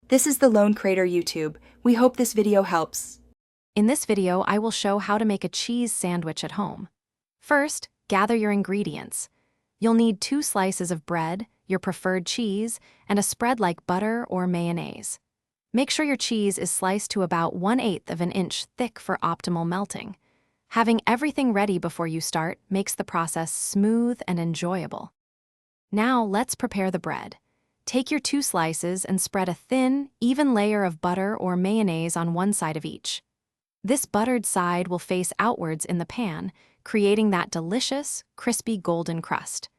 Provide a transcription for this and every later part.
This is the Lone Crater YouTube. We hope this video helps. In this video, I will show how to make a cheese sandwich at home. First, gather your ingredients. You'll need 2 slices of bread, your preferred cheese, and a spread like butter or mayonnaise. Make sure your cheese is sliced to about 1/8 of an inch thick for optimal melting. Having everything ready before you start makes the process smooth and enjoyable. Now let's prepare the bread. Take your 2 slices and spread a thin, even layer of butter or mayonnaise on one side of each. This buttered side will face outwards in the pan, creating that delicious, crispy golden crust.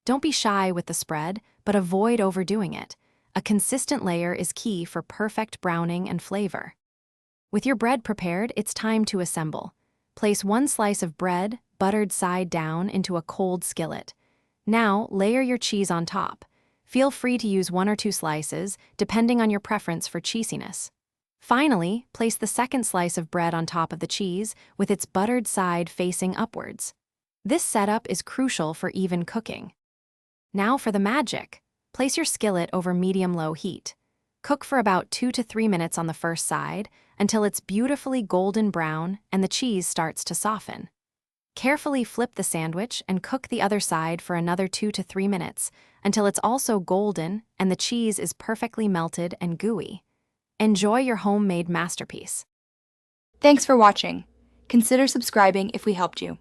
Don't be shy with the spread, but avoid overdoing it. A consistent layer is key for perfect browning and flavor. With your bread prepared, it's time to assemble. Place 1 slice of bread, buttered side down, into a cold skillet. Now, layer your cheese on top. Feel free to use 1 or 2 slices, depending on your preference for cheesiness. Finally, place the second slice of bread on top of the cheese, with its buttered side facing upwards. This setup is crucial for even cooking. Now for the magic. Place your skillet over medium-low heat. Cook for about 2 to 3 minutes on the first side until it's beautifully golden brown and the cheese starts to soften. Carefully flip the sandwich and cook the other side for another 2 to 3 minutes until it's also golden and the cheese is perfectly melted and gooey. Enjoy your homemade masterpiece. Thanks for watching. Consider subscribing if we helped you.